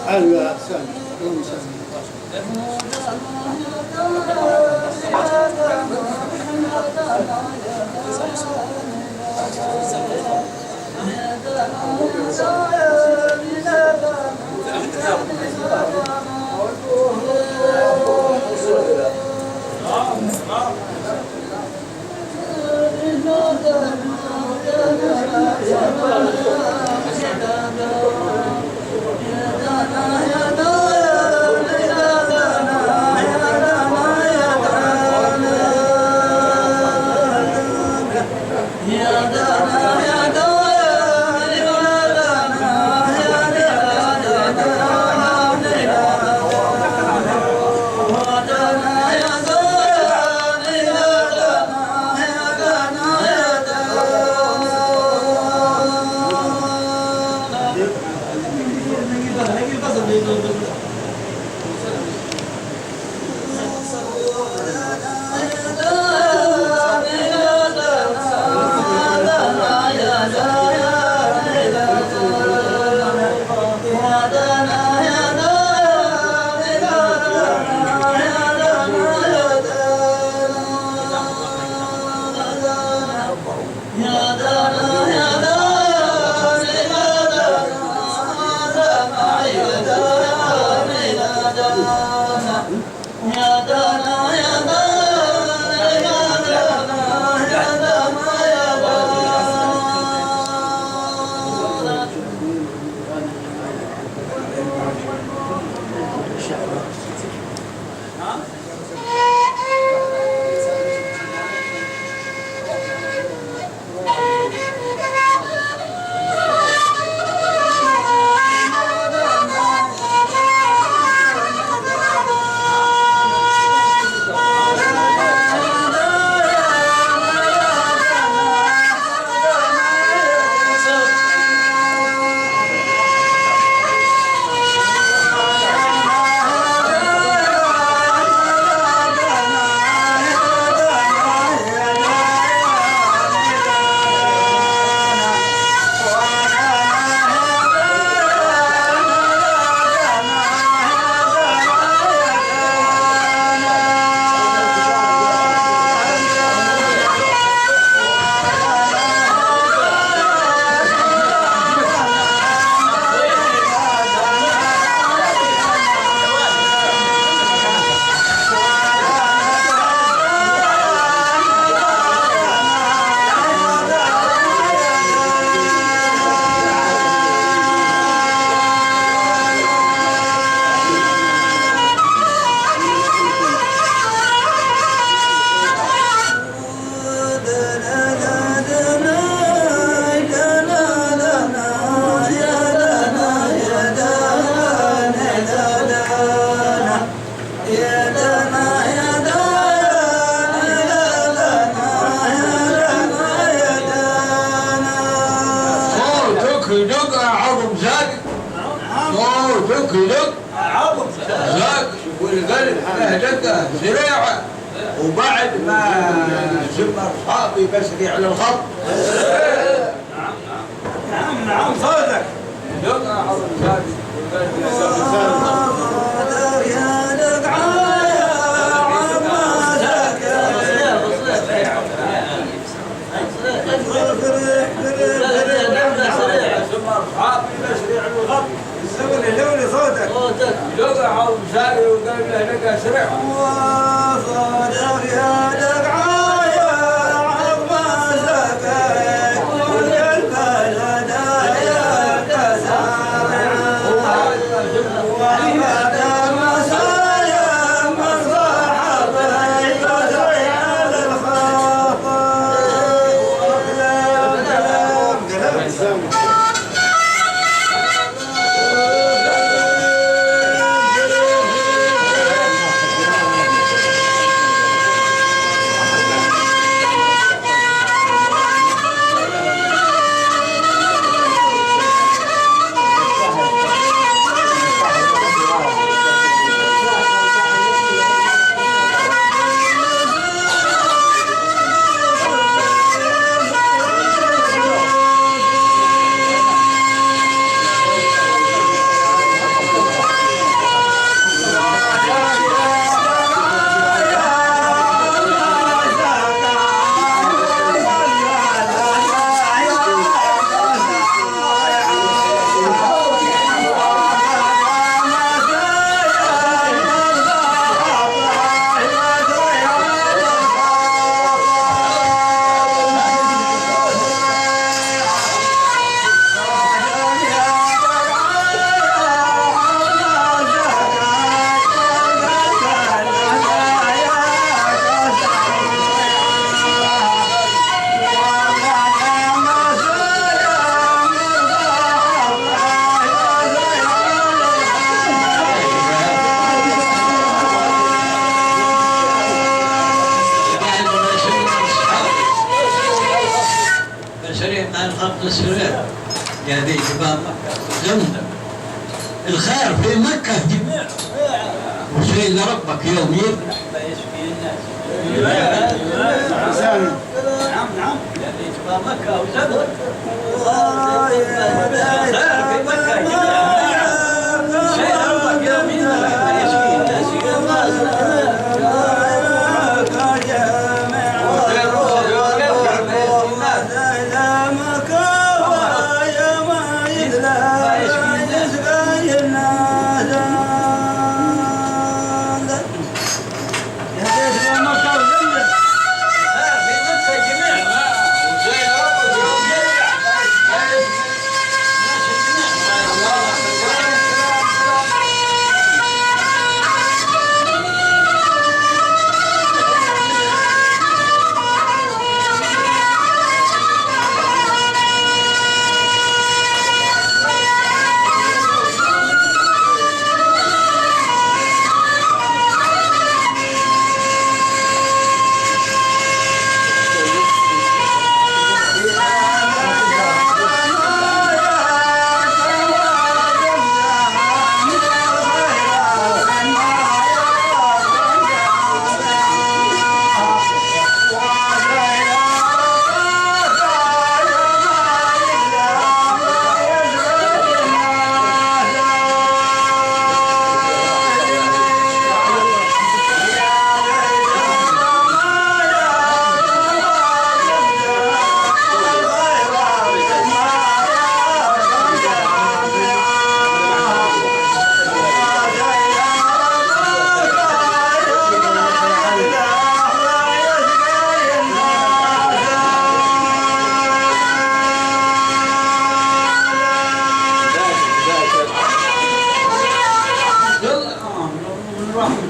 أهلا سامي اللهم سامي دقة سريعة وبعد ما سمى أصحابي بسريع على الخط. نعم صادق. دقة عظم ثابت. لولي صوتك لقى عظم ثابت وقال له لقى سريع. صادق يا دقعايا عظم سكك كل البلد يا كسامع وعلمت المسايا من صاحب يسري على الخطا وقلم الشريعة يا ذي جبال مكة زمزم الخير في مكة جميع وشيء لربك يوم يذبح فيشفي الناس. نعم نعم يا ذي جبال مكة وزمزم الخير في مكة جميع شيء لربك يوم يذبح فيشفي الناس.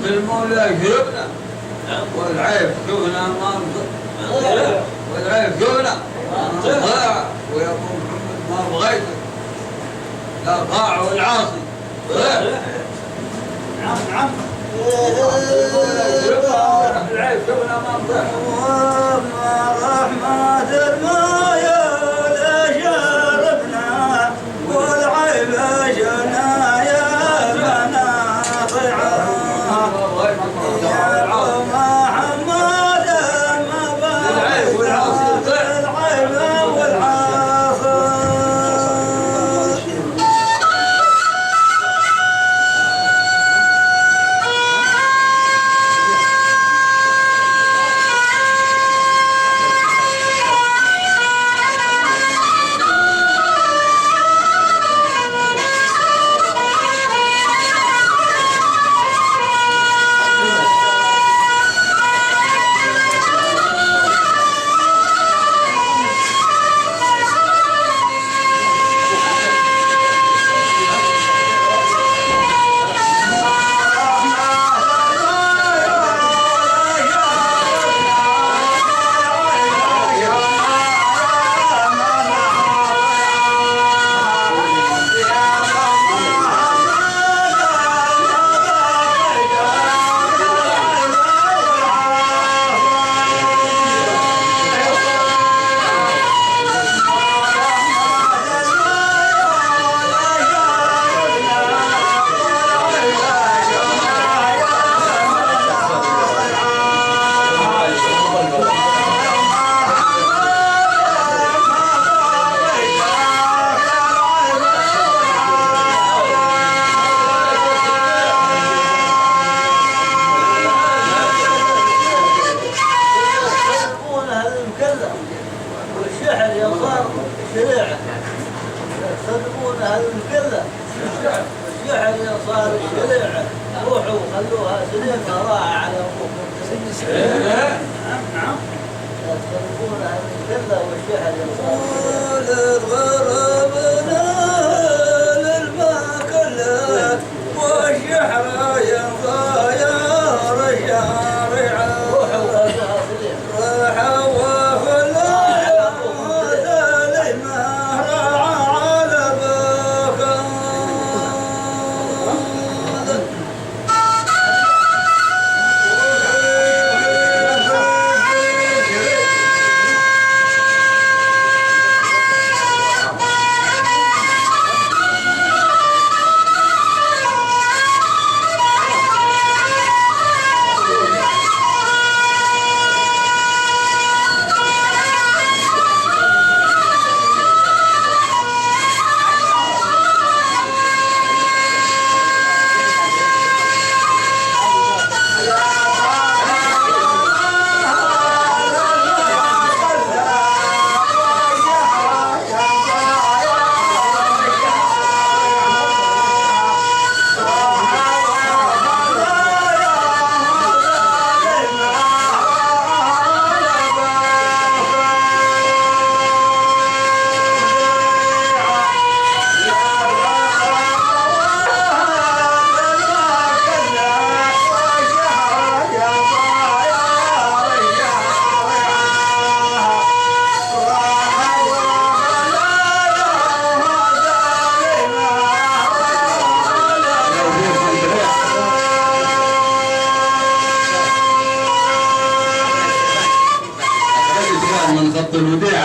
المولى جبنا والعيب جبنا ما والعيب جبنا ضاع ويا ابو محمد ما بغيت لا ضاع والعاصي نعم نعم العيب جبنا ما ضاع رحمة المايا لشربنا والعيب جنا يا مناطع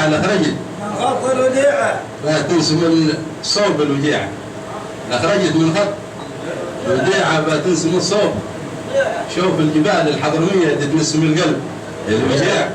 الوديعة الأخرجت من خط الوديعة بتنسم الصوب الوديعة أخرجت من خط الوديعة بتنسم الصوب. شوف الجبال الحضرمية تتنسم القلب الوديعة.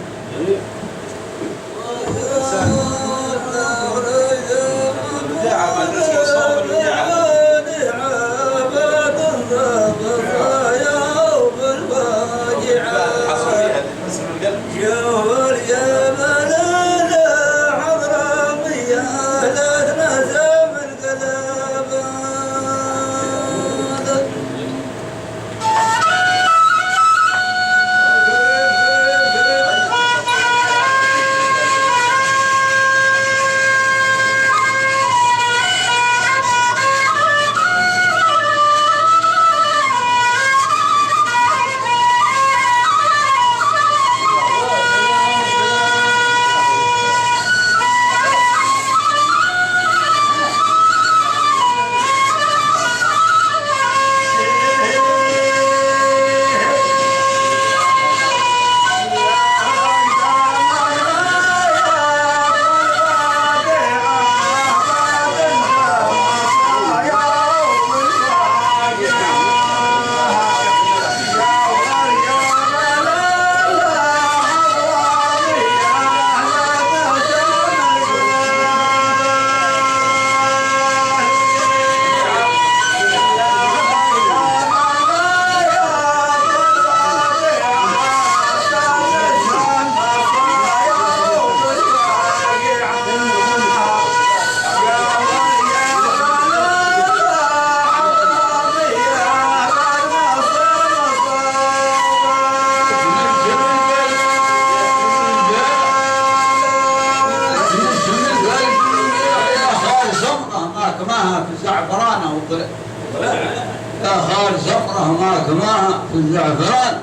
يا خال زفرة ما كماها في الزعفران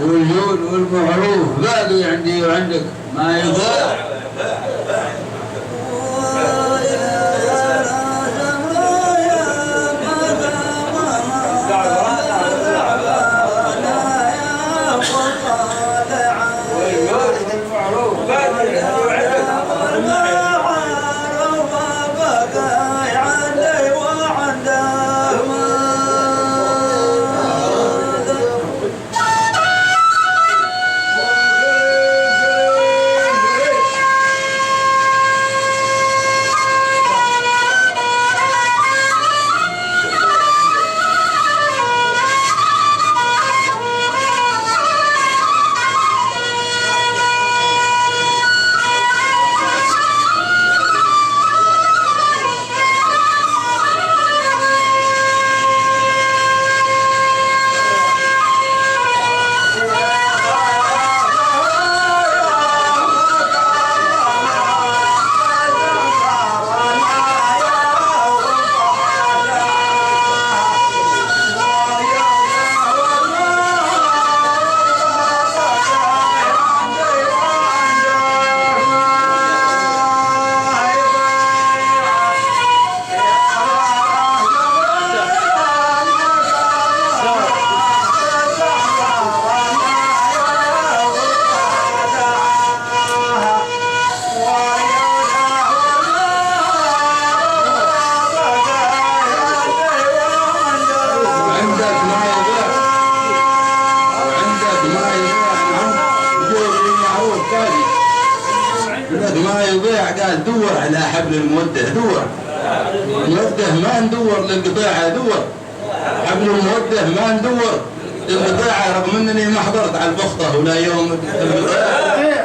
والجود والمعروف باقي عندي وعندك ما يضيع. ما يضيع قال دور على حبل المودة دور المودة ما ندور للقطيعة دور حبل المودة ما ندور للقطيعة رغم انني ما حضرت على البخطة ولا يوم القطيعة.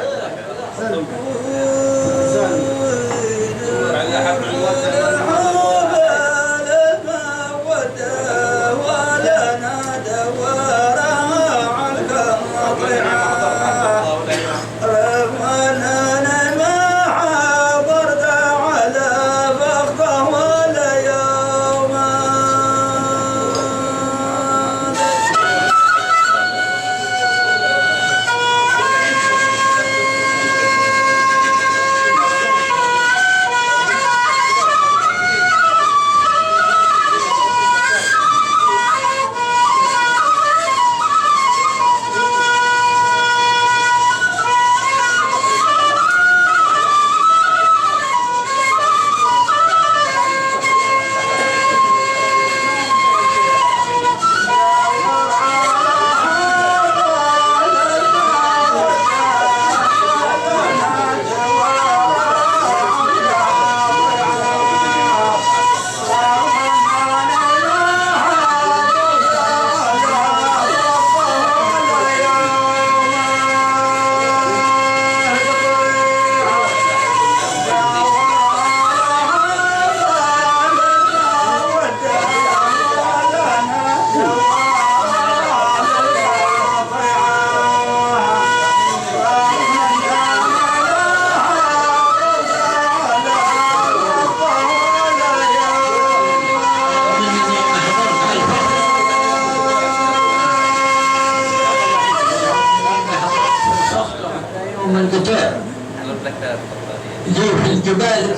الجبال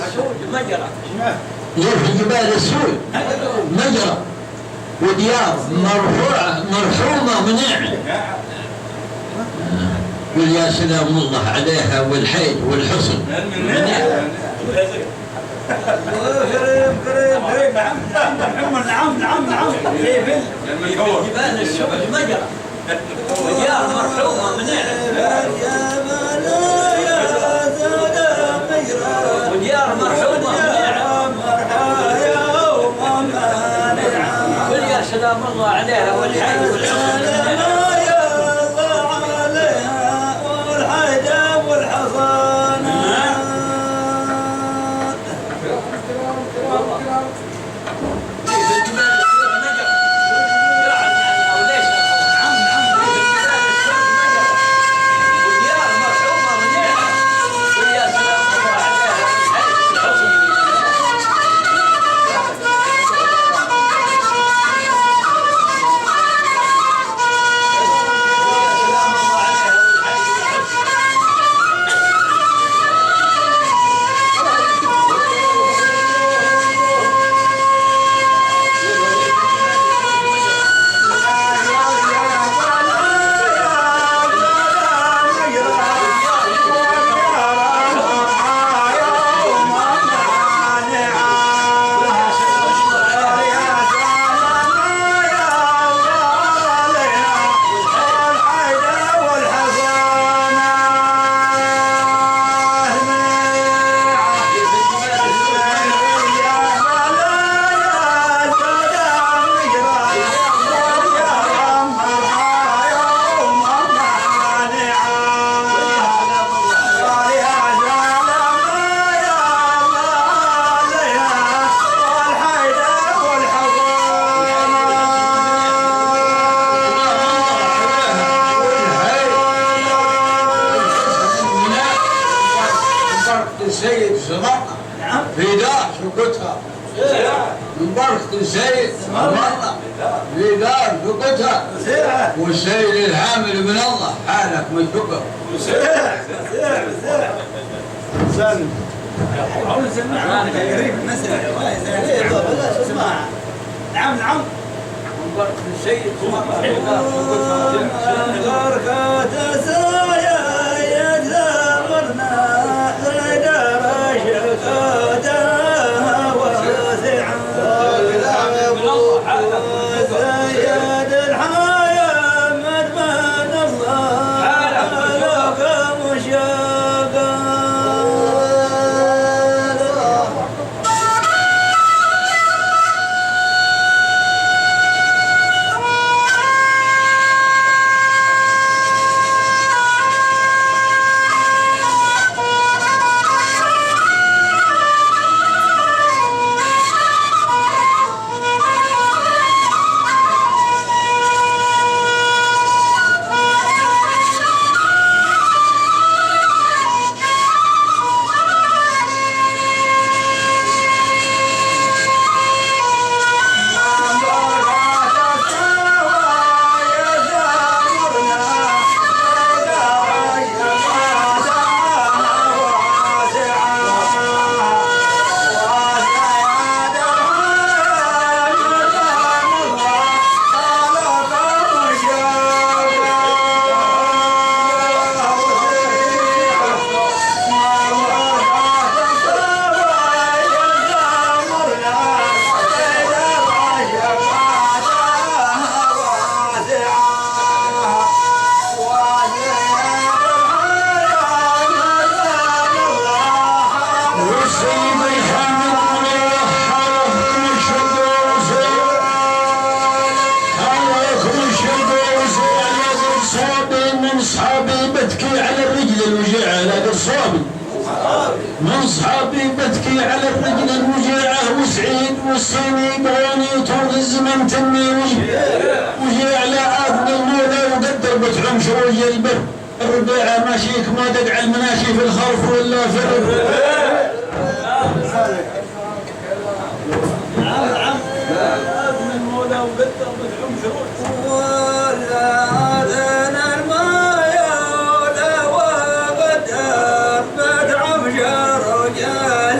مجرى في الجبال السود مجرى وديار مرحومة منيعة. قل يا سلام الله عليها والحيد والحسن. قريب نعم في جبال السود مجرى وديار مرحومة منيعة وديار مرحومة منيعة قل يا سلام الله عليها والحي والحسن السيد سمرنا في دار سكتها من بركة السيد سمرنا في دار سكتها والسيد الحامل من الله حالك مشكر نعم من بركة السيد سمرنا في دار سكتها من صحابي بتكي على الرجل الوجيعة وسعيد والصيني بعوني طول الزمن تني وجي على عظم المولى وقدر بتعم شروج البر الربيعة ماشيك ما دق على المناشي في الخرف ولا في نعم عظم المولى وقدر بتعم شروج يا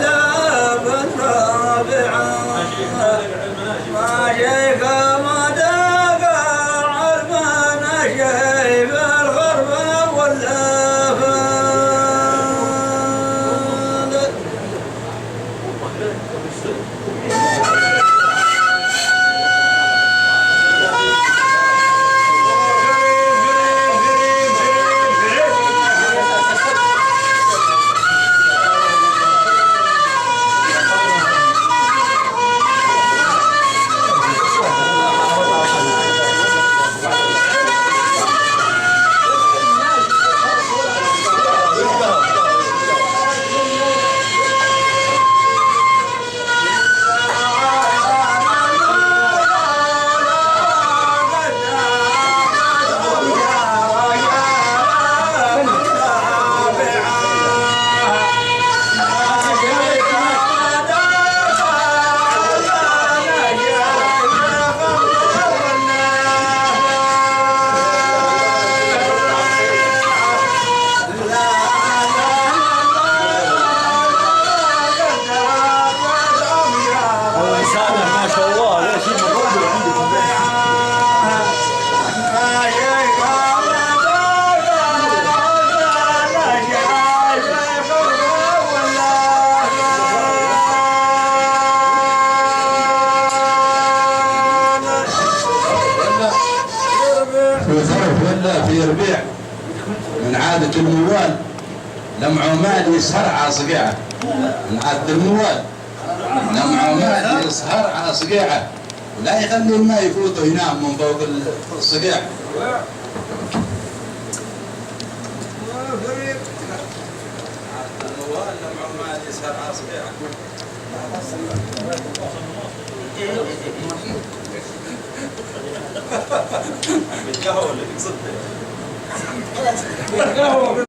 في ربيع من عادة الموال لما عمال يسهر على صقيعه، من عادة الموال لما عمال يسهر على صقيعه ولا يخلي الماء يفوت وينام من فوق الصقيع. الموال لما عمال يسهر على صقيعه. بالقهوة اللي بيصدق